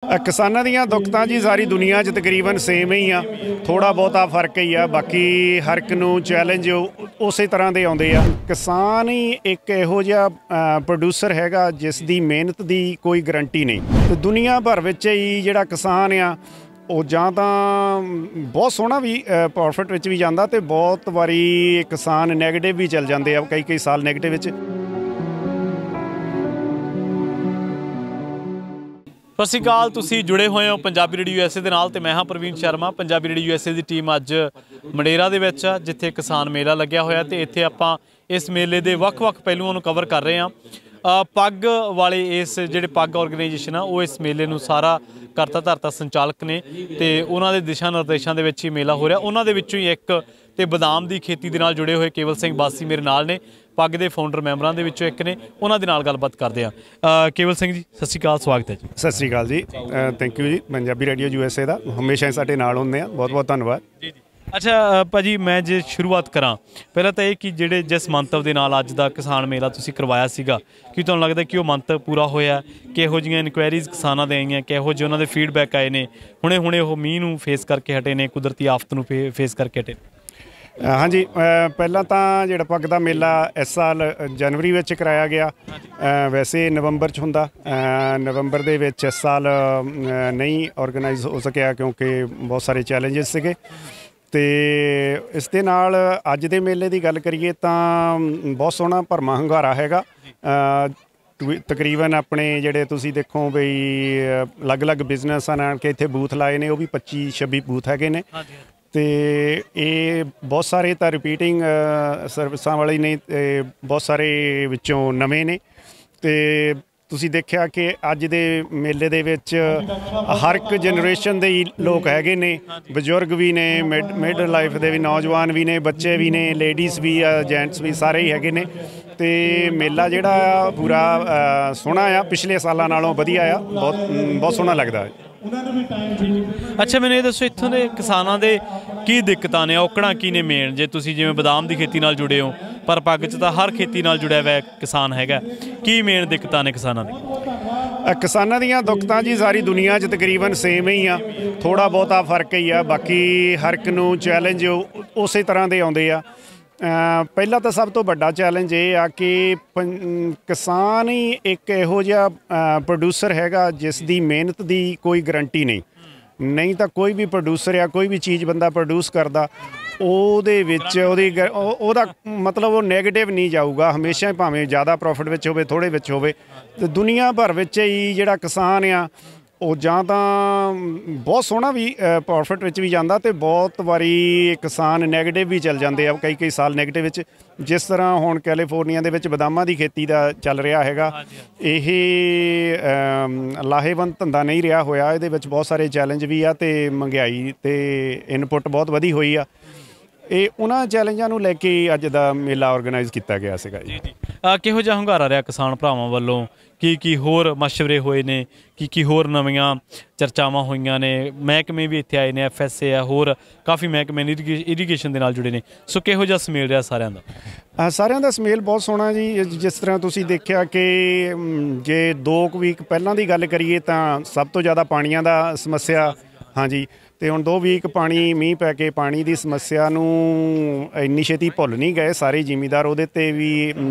किसानां दीयां दुख तां जी सारी दुनिया 'च तकरीबन सेम ही आ, थोड़ा बहुता फर्क ही आ। बाकी हर एक नूं चैलेंज उस तरह के आउंदे आ। किसान ही एक इहो जिहा प्रोड्यूसर हैगा जिस दी मेहनत की कोई गरंटी नहीं। तो दुनिया भर विच ही जिहड़ा किसान आ ਉਹ ਜਾਂ ਤਾਂ ਬਹੁਤ ਸੋਹਣਾ ਵੀ ਪ੍ਰੋਫਿਟ ਵਿੱਚ ਵੀ ਜਾਂਦਾ ਤੇ ਬਹੁਤ ਵਾਰੀ ਕਿਸਾਨ ਨੈਗੇਟਿਵ ਵੀ ਚੱਲ ਜਾਂਦੇ ਆ, ਕਈ ਸਾਲ ਨੈਗੇਟਿਵ ਵਿੱਚ। ਸਤਿ ਸ਼੍ਰੀ ਅਕਾਲ, ਤੁਸੀਂ ਜੁੜੇ ਹੋਏ ਹੋ ਪੰਜਾਬੀ ਰੇਡੀਓ USA ਦੇ ਨਾਲ ਤੇ ਮੈਂ ਹਾਂ ਪ੍ਰਵੀਨ ਸ਼ਰਮਾ। ਪੰਜਾਬੀ ਰੇਡੀਓ USA ਦੀ ਟੀਮ ਅੱਜ ਮੰਡੇਰਾ ਦੇ ਵਿੱਚ ਆ, ਜਿੱਥੇ ਕਿਸਾਨ ਮੇਲਾ ਲੱਗਿਆ ਹੋਇਆ ਤੇ ਇੱਥੇ ਆਪਾਂ ਇਸ ਮੇਲੇ ਦੇ ਵੱਖ-ਵੱਖ ਪਹਿਲੂਆਂ ਨੂੰ ਕਵਰ ਕਰ ਰਹੇ ਹਾਂ। ਪੱਗ ਵਾਲੇ ਇਸ ਜਿਹੜੇ ਪੱਗ ਆਰਗੇਨਾਈਜੇਸ਼ਨ ਆ ਉਹ ਇਸ ਮੇਲੇ ਨੂੰ ਸਾਰਾ ਕਰਤਾ ਧਰਤਾ ਸੰਚਾਲਕ ਨੇ ਤੇ ਉਹਨਾਂ ਦੇ ਦਿਸ਼ਾ ਨਿਰਦੇਸ਼ਾਂ ਦੇ ਵਿੱਚ ਹੀ ਮੇਲਾ ਹੋ ਰਿਹਾ। ਉਹਨਾਂ ਦੇ ਵਿੱਚੋਂ ਹੀ ਇੱਕ ਤੇ ਬਦਾਮ ਦੀ ਖੇਤੀ ਦੇ ਨਾਲ ਜੁੜੇ ਹੋਏ ਕੇਵਲ ਸਿੰਘ ਬਾਸੀ ਮੇਰੇ ਨਾਲ ਨੇ, ਪੱਗ ਦੇ ਫਾਊਂਡਰ ਮੈਂਬਰਾਂ ਦੇ ਵਿੱਚੋਂ ਇੱਕ ਨੇ। ਉਹਨਾਂ ਦੇ ਨਾਲ ਗੱਲਬਾਤ ਕਰਦੇ ਹਾਂ। ਕੇਵਲ ਸਿੰਘ ਜੀ ਸਤਿ ਸ਼੍ਰੀ ਅਕਾਲ, ਸਵਾਗਤ ਹੈ ਜੀ। ਸਤਿ ਸ਼੍ਰੀ ਅਕਾਲ ਜੀ, ਥੈਂਕ ਯੂ ਜੀ। ਪੰਜਾਬੀ ਰੇਡੀਓ USA ਦਾ ਹਮੇਸ਼ਾ ਹੀ ਸਾਡੇ ਨਾਲ ਹੁੰਦੇ ਆ, ਬਹੁਤ ਬਹੁਤ ਧੰਨਵਾਦ ਜੀ। ਅੱਛਾ ਭਾਜੀ, ਮੈਂ ਜੇ ਸ਼ੁਰੂਆਤ ਕਰਾਂ ਪਹਿਲਾਂ ਤਾਂ ਇਹ ਕਿ ਜਿਹੜੇ ਜਿਸ ਮੰਤਵ ਦੇ ਨਾਲ ਅੱਜ ਦਾ ਕਿਸਾਨ ਮੇਲਾ ਤੁਸੀਂ ਕਰਵਾਇਆ ਸੀਗਾ, ਕੀ ਤੁਹਾਨੂੰ ਲੱਗਦਾ ਕਿ ਉਹ ਮੰਤਵ ਪੂਰਾ ਹੋਇਆ? ਕਿਹੋ ਜਿਹੀਆਂ ਇਨਕੁਆਇਰੀਜ਼ ਕਿਸਾਨਾਂ ਦੇ ਆਈਆਂ, ਕਿਹੋ ਜਿਹੇ ਉਹਨਾਂ ਦੇ ਫੀਡਬੈਕ ਆਏ ਨੇ? ਹੁਣੇ ਉਹ ਮੀਂਹ ਨੂੰ ਫੇਸ ਕਰਕੇ ਹਟੇ ਨੇ, ਕੁਦਰਤੀ ਆਫਤ ਨੂੰ ਫੇਸ ਕਰਕੇ ਹਟੇ? ਹਾਂਜੀ, ਪਹਿਲਾਂ ਤਾਂ ਜਿਹੜਾ ਪੱਗ ਦਾ ਮੇਲਾ ਇਸ ਸਾਲ ਜਨਵਰੀ ਵਿੱਚ ਕਰਾਇਆ ਗਿਆ। ਵੈਸੇ ਨਵੰਬਰ 'ਚ ਹੁੰਦਾ, ਨਵੰਬਰ ਦੇ ਵਿੱਚ ਇਸ ਸਾਲ ਨਹੀਂ ਆਰਗੇਨਾਈਜ਼ ਹੋ ਸਕਿਆ ਕਿਉਂਕਿ ਬਹੁਤ ਸਾਰੇ ਚੈਲੰਜਸ ਸੀਗੇ। ਅਤੇ ਇਸ ਦੇ ਨਾਲ ਅੱਜ ਦੇ ਮੇਲੇ ਦੀ ਗੱਲ ਕਰੀਏ ਤਾਂ ਬਹੁਤ ਸੋਹਣਾ ਭਰਵਾਂ ਹੁੰਗਾਰਾ ਹੈਗਾ। ਤਕਰੀਬਨ ਆਪਣੇ ਜਿਹੜੇ ਤੁਸੀਂ ਦੇਖੋ ਬਈ ਅਲੱਗ-ਅਲੱਗ ਬਿਜ਼ਨਸਾਂ ਨਾਲ ਕੇ ਇੱਥੇ ਬੂਥ ਲਾਏ ਨੇ, ਉਹ ਵੀ 25-26 ਬੂਥ ਹੈਗੇ ਨੇ। ਅਤੇ ਇਹ ਬਹੁਤ ਸਾਰੇ ਤਾਂ ਰਿਪੀਟਿੰਗ ਸਰਵਿਸਾਂ ਵਾਲੇ ਨੇ ਅਤੇ ਬਹੁਤ ਸਾਰੇ ਵਿੱਚੋਂ ਨਵੇਂ ਨੇ। ਅਤੇ ਤੁਸੀਂ ਦੇਖਿਆ ਕਿ ਅੱਜ ਦੇ ਮੇਲੇ ਦੇ ਵਿੱਚ ਹਰ ਇੱਕ ਜਨਰੇਸ਼ਨ ਦੇ ਹੀ ਲੋਕ ਹੈਗੇ ਨੇ, ਬਜ਼ੁਰਗ ਵੀ ਨੇ, ਮਿਡ ਲਾਈਫ ਦੇ ਵੀ ਨੌਜਵਾਨ ਵੀ ਨੇ, ਬੱਚੇ ਵੀ ਨੇ, ਲੇਡੀਜ਼ ਵੀ ਆ, ਜੈਂਟਸ ਵੀ, ਸਾਰੇ ਹੀ ਹੈਗੇ ਨੇ। ਅਤੇ ਮੇਲਾ ਜਿਹੜਾ ਆ ਪੂਰਾ ਸੋਹਣਾ ਆ, ਪਿਛਲੇ ਸਾਲਾਂ ਨਾਲੋਂ ਵਧੀਆ ਆ, ਬਹੁਤ ਸੋਹਣਾ ਲੱਗਦਾ ਹੈ। ਅੱਛਾ, ਮੈਨੂੰ ਇਹ ਦੱਸੋ ਇੱਥੋਂ ਦੇ ਕਿਸਾਨਾਂ ਦੇ ਕੀ ਦਿੱਕਤਾਂ ਨੇ, ਔਕੜਾਂ ਕੀ ਨੇ ਮੇਨ? ਜੇ ਤੁਸੀਂ ਜਿਵੇਂ ਬਦਾਮ ਦੀ ਖੇਤੀ ਨਾਲ ਜੁੜੇ ਹੋ, ਪਰ ਪੱਗ 'ਚ ਤਾਂ ਹਰ ਖੇਤੀ ਨਾਲ ਜੁੜਿਆ ਹੋਇਆ ਕਿਸਾਨ ਹੈਗਾ, ਕੀ ਮੇਨ ਦਿੱਕਤਾਂ ਨੇ ਕਿਸਾਨਾਂ ਦੀ? ਕਿਸਾਨਾਂ ਦੀਆਂ ਦੁੱਖ ਤਾਂ ਜੀ ਸਾਰੀ ਦੁਨੀਆ 'ਚ ਤਕਰੀਬਨ ਸੇਮ ਹੀ ਆ, ਥੋੜ੍ਹਾ ਬਹੁਤਾ ਫਰਕ ਹੀ ਆ। ਬਾਕੀ ਹਰ ਇੱਕ ਨੂੰ ਚੈਲੰਜ ਉਸੇ ਤਰ੍ਹਾਂ ਦੇ ਆਉਂਦੇ ਆ। ਪਹਿਲਾ ਤਾਂ ਸਭ ਤੋਂ ਵੱਡਾ ਚੈਲੰਜ ਇਹ ਆ ਕਿ ਕਿਸਾਨ ਹੀ ਇੱਕ ਇਹੋ ਜਿਹਾ ਪ੍ਰੋਡਿਊਸਰ ਹੈਗਾ ਜਿਸ ਦੀ ਮਿਹਨਤ ਦੀ ਕੋਈ ਗਰੰਟੀ ਨਹੀਂ ਤਾਂ ਕੋਈ ਵੀ ਪ੍ਰੋਡਿਊਸਰ ਆ, ਕੋਈ ਵੀ ਚੀਜ਼ ਬੰਦਾ ਪ੍ਰੋਡਿਊਸ ਕਰਦਾ ਉਹਦੇ ਵਿੱਚ ਉਹਦਾ ਮਤਲਬ ਉਹ ਨੈਗੇਟਿਵ ਨਹੀਂ ਜਾਊਗਾ ਹਮੇਸ਼ਾ, ਭਾਵੇਂ ਜ਼ਿਆਦਾ ਪ੍ਰੋਫਿਟ ਵਿੱਚ ਹੋਵੇ, ਥੋੜ੍ਹੇ ਵਿੱਚ ਹੋਵੇ। ਅਤੇ ਦੁਨੀਆ ਭਰ ਵਿੱਚ ਹੀ ਜਿਹੜਾ ਕਿਸਾਨ ਆ ਉਹ ਜਾਂ ਤਾਂ ਬਹੁਤ ਸੋਹਣਾ ਵੀ ਪ੍ਰੋਫਿਟ ਵਿੱਚ ਵੀ ਜਾਂਦਾ ਅਤੇ ਬਹੁਤ ਵਾਰੀ ਕਿਸਾਨ ਨੈਗੇਟਿਵ ਵੀ ਚੱਲ ਜਾਂਦੇ ਆ, ਕਈ ਸਾਲ ਨੈਗੇਟਿਵ ਵਿੱਚ। ਜਿਸ ਤਰ੍ਹਾਂ ਹੁਣ ਕੈਲੀਫੋਰਨੀਆ ਦੇ ਵਿੱਚ ਬਦਾਮਾਂ ਦੀ ਖੇਤੀ ਦਾ ਚੱਲ ਰਿਹਾ ਹੈਗਾ, ਇਹ ਲਾਹੇਵੰਦ ਧੰਦਾ ਨਹੀਂ ਰਿਹਾ ਹੋਇਆ। ਇਹਦੇ ਵਿੱਚ ਬਹੁਤ ਸਾਰੇ ਚੈਲੰਜ ਵੀ ਆ ਅਤੇ ਮਹਿੰਗਾਈ ਅਤੇ ਇਨਪੁੱਟ ਬਹੁਤ ਵਧੀ ਹੋਈ ਆ। ਇਹ ਉਹਨਾਂ ਚੈਲੰਜਾਂ ਨੂੰ ਲੈ ਕੇ ਅੱਜ ਦਾ ਮੇਲਾ ਆਰਗੇਨਾਈਜ਼ ਕੀਤਾ ਗਿਆ ਸੀਗਾ ਜੀ। ਕਿਹੋ ਜਿਹਾ ਹੁੰਗਾਰਾ ਰਿਹਾ ਕਿਸਾਨ ਭਰਾਵਾਂ ਵੱਲੋਂ? ਕੀ ਹੋਰ ਮਸ਼ਵਰੇ ਹੋਏ ਨੇ? ਕੀ ਹੋਰ ਨਵੀਆਂ ਚਰਚਾਵਾਂ ਹੋਈਆਂ ਨੇ? ਮਹਿਕਮੇ ਵੀ ਇੱਥੇ ਆਏ ਨੇ, FSA ਆ, ਹੋਰ ਕਾਫੀ ਮਹਿਕਮੇ ਨੇ ਇਰੀਗੇਸ਼ਨ ਦੇ ਨਾਲ ਜੁੜੇ ਨੇ। ਸੋ ਕਿਹੋ ਜਿਹਾ ਸਮੇਲ ਰਿਹਾ ਸਾਰਿਆਂ ਦਾ? ਸਾਰਿਆਂ ਦਾ ਸਮੇਲ ਬਹੁਤ ਸੋਹਣਾ ਜੀ। ਜਿਸ ਤਰ੍ਹਾਂ ਤੁਸੀਂ ਦੇਖਿਆ ਕਿ ਜੇ 2 ਵੀਕ ਪਹਿਲਾਂ ਦੀ ਗੱਲ ਕਰੀਏ ਤਾਂ ਸਭ ਤੋਂ ਜ਼ਿਆਦਾ ਪਾਣੀਆਂ ਦਾ ਸਮੱਸਿਆ, ਹਾਂਜੀ। ਅਤੇ ਹੁਣ 2 ਵੀਕ ਮੀਂਹ ਪੈ ਕੇ ਪਾਣੀ ਦੀ ਸਮੱਸਿਆ ਨੂੰ ਇੰਨੀ ਛੇਤੀ ਭੁੱਲ ਨਹੀਂ ਗਏ ਸਾਰੇ ਜ਼ਿਮੀਂਦਾਰ। ਉਹਦੇ 'ਤੇ ਵੀ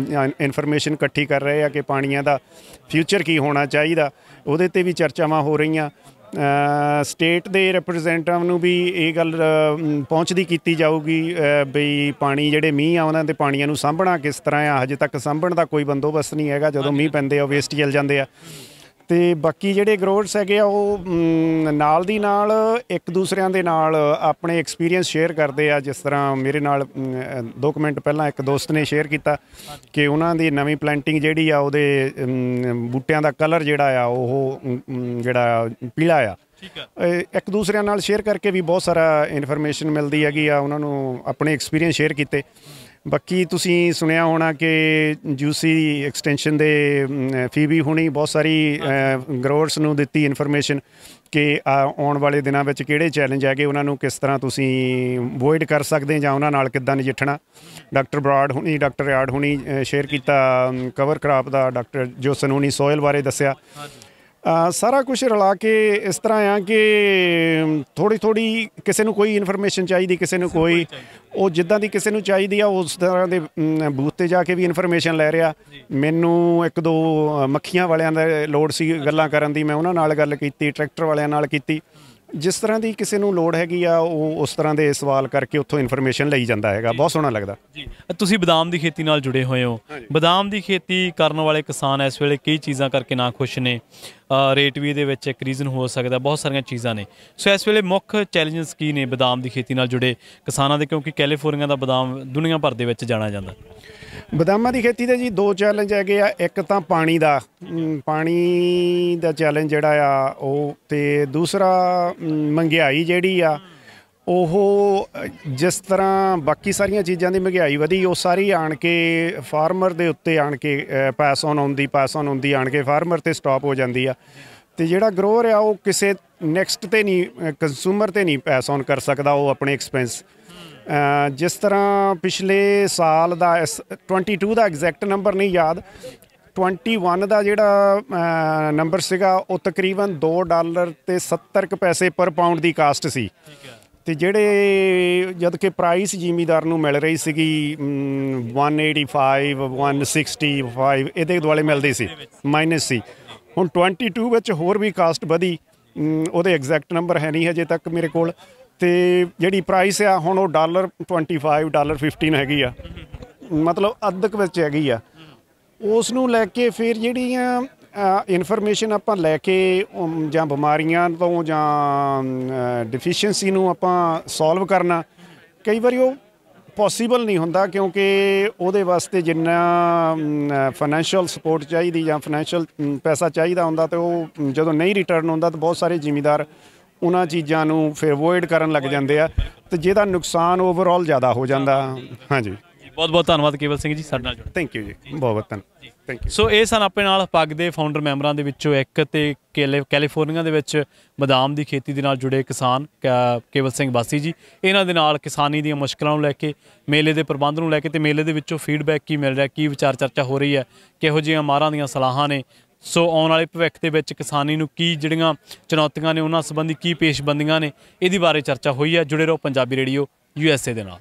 ਇਨਫੋਰਮੇਸ਼ਨ ਇਕੱਠੀ ਕਰ ਰਹੇ ਆ ਕਿ ਪਾਣੀਆਂ ਦਾ ਫਿਊਚਰ ਕੀ ਹੋਣਾ ਚਾਹੀਦਾ, ਉਹਦੇ 'ਤੇ ਵੀ ਚਰਚਾਵਾਂ ਹੋ ਰਹੀਆਂ। ਸਟੇਟ ਦੇ ਰਿਪਰੈਜ਼ੈਂਟੇਟਿਵ ਨੂੰ ਵੀ ਇਹ ਗੱਲ ਪਹੁੰਚਦੀ ਕੀਤੀ ਜਾਊਗੀ ਬਈ ਪਾਣੀ ਜਿਹੜੇ ਮੀਂਹ ਆ ਉਹਨਾਂ ਦੇ ਪਾਣੀਆਂ ਨੂੰ ਸਾਂਭਣਾ ਕਿਸ ਤਰ੍ਹਾਂ ਆ। ਹਜੇ ਤੱਕ ਸਾਂਭਣ ਦਾ ਕੋਈ ਬੰਦੋਬਸਤ ਨਹੀਂ ਹੈਗਾ, ਜਦੋਂ ਮੀਂਹ ਪੈਂਦੇ ਆ ਵੇਸਟ ਚੱਲ ਜਾਂਦੇ ਆ। ਅਤੇ ਬਾਕੀ ਜਿਹੜੇ ਗਰੋਵਰਸ ਹੈਗੇ ਆ ਉਹ ਨਾਲ ਦੀ ਨਾਲ ਇੱਕ ਦੂਸਰਿਆਂ ਦੇ ਨਾਲ ਆਪਣੇ ਐਕਸਪੀਰੀਅੰਸ ਸ਼ੇਅਰ ਕਰਦੇ ਆ। ਜਿਸ ਤਰ੍ਹਾਂ ਮੇਰੇ ਨਾਲ 2 ਮਿੰਟ ਪਹਿਲਾਂ ਇੱਕ ਦੋਸਤ ਨੇ ਸ਼ੇਅਰ ਕੀਤਾ ਕਿ ਉਹਨਾਂ ਦੀ ਨਵੀਂ ਪਲਾਂਟਿੰਗ ਜਿਹੜੀ ਆ ਉਹਦੇ ਬੂਟਿਆਂ ਦਾ ਕਲਰ ਜਿਹੜਾ ਆ ਉਹ ਜਿਹੜਾ ਪੀਲਾ ਆ। ਇੱਕ ਦੂਸਰਿਆਂ ਨਾਲ ਸ਼ੇਅਰ ਕਰਕੇ ਵੀ ਬਹੁਤ ਸਾਰਾ ਇਨਫੋਰਮੇਸ਼ਨ ਮਿਲਦੀ ਹੈਗੀ ਆ, ਉਹਨਾਂ ਨੂੰ ਆਪਣੇ ਐਕਸਪੀਰੀਅੰਸ ਸ਼ੇਅਰ ਕੀਤੇ। ਬਾਕੀ ਤੁਸੀਂ ਸੁਣਿਆ ਹੋਣਾ ਕਿ UC ਐਕਸਟੈਂਸ਼ਨ ਦੇ ਫੀਬੀ ਹੁਣੀ ਬਹੁਤ ਸਾਰੀ ਗਰੋਵਰਸ ਨੂੰ ਦਿੱਤੀ ਇਨਫੋਰਮੇਸ਼ਨ ਕਿ ਆਉਣ ਵਾਲੇ ਦਿਨਾਂ ਵਿੱਚ ਕਿਹੜੇ ਚੈਲੰਜ ਹੈਗੇ, ਉਹਨਾਂ ਨੂੰ ਕਿਸ ਤਰ੍ਹਾਂ ਤੁਸੀਂ ਅਵੋਇਡ ਕਰ ਸਕਦੇ ਜਾਂ ਉਹਨਾਂ ਨਾਲ ਕਿੱਦਾਂ ਨਜਿੱਠਣਾ। ਡਾਕਟਰ ਰਿਆੜ ਹੁਣੀ ਸ਼ੇਅਰ ਕੀਤਾ ਕਵਰ ਕਰਾਪ ਦਾ, ਡਾਕਟਰ ਜੋਸਨ ਹੁਣੀ ਸੋਇਲ ਬਾਰੇ ਦੱਸਿਆ। ਸਾਰਾ ਕੁਝ ਰਲਾ ਕੇ ਇਸ ਤਰ੍ਹਾਂ ਆ ਕਿ ਥੋੜ੍ਹੀ ਕਿਸੇ ਨੂੰ ਕੋਈ ਇਨਫੋਰਮੇਸ਼ਨ ਚਾਹੀਦੀ, ਕਿਸੇ ਨੂੰ ਕੋਈ, ਉਹ ਜਿੱਦਾਂ ਦੀ ਕਿਸੇ ਨੂੰ ਚਾਹੀਦੀ ਆ ਉਸ ਤਰ੍ਹਾਂ ਦੇ ਬੂਥ 'ਤੇ ਜਾ ਕੇ ਵੀ ਇਨਫੋਰਮੇਸ਼ਨ ਲੈ ਰਿਹਾ। ਮੈਨੂੰ ਇੱਕ ਦੋ ਮੱਖੀਆਂ ਵਾਲਿਆਂ ਦਾ ਲੋੜ ਸੀ ਗੱਲਾਂ ਕਰਨ ਦੀ, ਮੈਂ ਉਹਨਾਂ ਨਾਲ ਗੱਲ ਕੀਤੀ, ਟਰੈਕਟਰ ਵਾਲਿਆਂ ਨਾਲ ਕੀਤੀ। ਜਿਸ ਤਰ੍ਹਾਂ ਦੀ ਕਿਸੇ ਨੂੰ ਲੋੜ ਹੈਗੀ ਆ ਉਹ ਉਸ ਤਰ੍ਹਾਂ ਦੇ ਸਵਾਲ ਕਰਕੇ ਉੱਥੋਂ ਇਨਫੋਰਮੇਸ਼ਨ ਲਈ ਜਾਂਦਾ ਹੈਗਾ। ਬਹੁਤ ਸੋਹਣਾ ਲੱਗਦਾ ਜੀ। ਤੁਸੀਂ ਬਦਾਮ ਦੀ ਖੇਤੀ ਨਾਲ ਜੁੜੇ ਹੋਏ ਹੋ, ਬਦਾਮ ਦੀ ਖੇਤੀ ਕਰਨ ਵਾਲੇ ਕਿਸਾਨ ਇਸ ਵੇਲੇ ਕਈ ਚੀਜ਼ਾਂ ਕਰਕੇ ਨਾ ਖੁਸ਼ ਨੇ। ਰੇਟ ਵੀ ਇਹਦੇ ਵਿੱਚ ਇੱਕ ਰੀਜ਼ਨ ਹੋ ਸਕਦਾ, ਬਹੁਤ ਸਾਰੀਆਂ ਚੀਜ਼ਾਂ ਨੇ। ਸੋ ਇਸ ਵੇਲੇ ਮੁੱਖ ਚੈਲੰਜਸ ਕੀ ਨੇ ਬਦਾਮ ਦੀ ਖੇਤੀ ਨਾਲ ਜੁੜੇ ਕਿਸਾਨਾਂ ਦੇ, ਕਿਉਂਕਿ ਕੈਲੀਫੋਰਨੀਆ ਦਾ ਬਦਾਮ ਦੁਨੀਆ ਭਰ ਦੇ ਵਿੱਚ ਜਾਣਿਆ ਜਾਂਦਾ। ਬਦਾਮਾਂ ਦੀ ਖੇਤੀ ਦੇ ਜੀ ਦੋ ਚੈਲੰਜ ਹੈਗੇ ਆ। ਇੱਕ ਤਾਂ ਪਾਣੀ ਦਾ ਚੈਲੰਜ ਜਿਹੜਾ ਆ ਉਹ, ਅਤੇ ਦੂਸਰਾ ਮਹਿੰਗਾਈ ਜਿਹੜੀ ਆ ਉਹ ਜਿਸ ਤਰ੍ਹਾਂ ਬਾਕੀ ਸਾਰੀਆਂ ਚੀਜ਼ਾਂ ਦੀ ਮਹਿੰਗਾਈ ਵਧੀ, ਉਹ ਸਾਰੀ ਆਣ ਕੇ ਫਾਰਮਰ ਦੇ ਉੱਤੇ ਆਣ ਕੇ ਪਾਸ ਔਨ ਹੁੰਦੀ ਆਣ ਕੇ ਫਾਰਮਰ 'ਤੇ ਸਟਾਪ ਹੋ ਜਾਂਦੀ ਆ। ਅਤੇ ਜਿਹੜਾ ਗਰੋਅਰ ਆ ਉਹ ਕਿਸੇ ਨੈਕਸਟ 'ਤੇ ਨਹੀਂ, ਕੰਜ਼ੂਮਰ 'ਤੇ ਨਹੀਂ ਪਾਸ ਔਨ ਕਰ ਸਕਦਾ ਉਹ ਆਪਣੇ ਐਕਸਪੈਂਸ। ਜਿਸ ਤਰ੍ਹਾਂ ਪਿਛਲੇ ਸਾਲ ਦਾ 22 ਦਾ ਐਗਜ਼ੈਕਟ ਨੰਬਰ ਨਹੀਂ ਯਾਦ, 21 ਦਾ ਜਿਹੜਾ ਨੰਬਰ ਸੀਗਾ ਉਹ ਤਕਰੀਬਨ $2.70 ਪਰ ਪਾਊਂਡ ਦੀ ਕਾਸਟ ਸੀ। ਅਤੇ ਜਿਹੜੇ ਜਦ ਕਿ ਪ੍ਰਾਈਸ ਜ਼ਿਮੀਦਾਰ ਨੂੰ ਮਿਲ ਰਹੀ ਸੀਗੀ 185 165 ਇਹਦੇ ਦੁਆਲੇ ਮਿਲਦੀ ਸੀ, ਮਾਈਨਸ ਸੀ। ਹੁਣ 22 ਵਿੱਚ ਹੋਰ ਵੀ ਕਾਸਟ ਵਧੀ, ਉਹਦੇ ਐਗਜ਼ੈਕਟ ਨੰਬਰ ਹੈ ਨਹੀਂ ਹਜੇ ਤੱਕ ਮੇਰੇ ਕੋਲ। ਅਤੇ ਜਿਹੜੀ ਪ੍ਰਾਈਸ ਆ ਹੁਣ ਉਹ $25 $15 ਹੈਗੀ ਆ, ਮਤਲਬ ਅੱਧਕ ਵਿੱਚ ਹੈਗੀ ਆ। ਉਸ ਨੂੰ ਲੈ ਕੇ ਫਿਰ ਜਿਹੜੀਆਂ ਇਨਫੋਰਮੇਸ਼ਨ ਆਪਾਂ ਲੈ ਕੇ ਜਾਂ ਬਿਮਾਰੀਆਂ ਤੋਂ ਜਾਂ ਡਿਫੀਸ਼ੀਐਂਸੀ ਨੂੰ ਆਪਾਂ ਸੋਲਵ ਕਰਨਾ, ਕਈ ਵਾਰੀ ਉਹ ਪੋਸੀਬਲ ਨਹੀਂ ਹੁੰਦਾ, ਕਿਉਂਕਿ ਉਹਦੇ ਵਾਸਤੇ ਜਿੰਨਾ ਫਾਈਨੈਂਸ਼ੀਅਲ ਸਪੋਰਟ ਚਾਹੀਦੀ ਜਾਂ ਫਾਈਨੈਂਸ਼ੀਅਲ ਪੈਸਾ ਚਾਹੀਦਾ ਹੁੰਦਾ, ਅਤੇ ਉਹ ਜਦੋਂ ਨਹੀਂ ਰਿਟਰਨ ਹੁੰਦਾ ਤਾਂ ਬਹੁਤ ਸਾਰੇ ਜ਼ਿਮੀਦਾਰ ਉਹਨਾਂ ਚੀਜ਼ਾਂ ਨੂੰ ਫਿਰ ਅਵੋਇਡ ਕਰਨ ਲੱਗ ਜਾਂਦੇ ਆ, ਅਤੇ ਜਿਹਦਾ ਨੁਕਸਾਨ ਓਵਰਆਲ ਜ਼ਿਆਦਾ ਹੋ ਜਾਂਦਾ। ਹਾਂਜੀ, ਬਹੁਤ ਬਹੁਤ ਧੰਨਵਾਦ ਕੇਵਲ ਸਿੰਘ ਜੀ ਸਾਡੇ ਨਾਲ ਜੁੜੇ। ਥੈਂਕ ਯੂ ਜੀ, ਬਹੁਤ ਬਹੁਤ ਧੰਨਵਾਦ, ਥੈਂਕ ਯੂ। ਸੋ ਇਹ ਸਨ ਆਪਣੇ ਨਾਲ ਪੱਗ ਦੇ ਫਾਊਂਡਰ ਮੈਂਬਰਾਂ ਦੇ ਵਿੱਚੋਂ ਇੱਕ, ਤੇ ਕੈਲੀਫੋਰਨੀਆ ਦੇ ਵਿੱਚ ਬਦਾਮ ਦੀ ਖੇਤੀ ਦੇ ਨਾਲ ਜੁੜੇ ਕਿਸਾਨ ਕੇਵਲ ਸਿੰਘ ਬਾਸੀ ਜੀ। ਇਹਨਾਂ ਦੇ ਨਾਲ ਕਿਸਾਨੀ ਦੀਆਂ ਮੁਸ਼ਕਲਾਂ ਨੂੰ ਲੈ ਕੇ, ਮੇਲੇ ਦੇ ਪ੍ਰਬੰਧ ਨੂੰ ਲੈ ਕੇ, ਤੇ ਮੇਲੇ ਦੇ ਵਿੱਚੋਂ ਫੀਡਬੈਕ ਕੀ ਮਿਲ ਰਿਹਾ, ਕੀ ਵਿਚਾਰ ਚਰਚਾ ਹੋ ਰਹੀ ਹੈ, ਕਿਹੋ ਜਿਹੀਆਂ ਮਾਹਰਾਂ ਦੀਆਂ ਸਲਾਹਾਂ ਨੇ। ਸੋ ਆਉਣ ਵਾਲੇ ਭਵਿੱਖ ਦੇ ਵਿੱਚ ਕਿਸਾਨੀ ਨੂੰ ਕੀ ਜਿਹੜੀਆਂ ਚੁਣੌਤੀਆਂ ਨੇ, ਉਹਨਾਂ ਸੰਬੰਧੀ ਕੀ ਪੇਸ਼ਬੰਦੀਆਂ ਨੇ, ਇਹਦੇ ਬਾਰੇ ਚਰਚਾ ਹੋਈ ਹੈ। ਜੁੜੇ ਰਹੋ ਪੰਜਾਬੀ ਰੇਡੀਓ USA ਦੇ ਨਾਲ।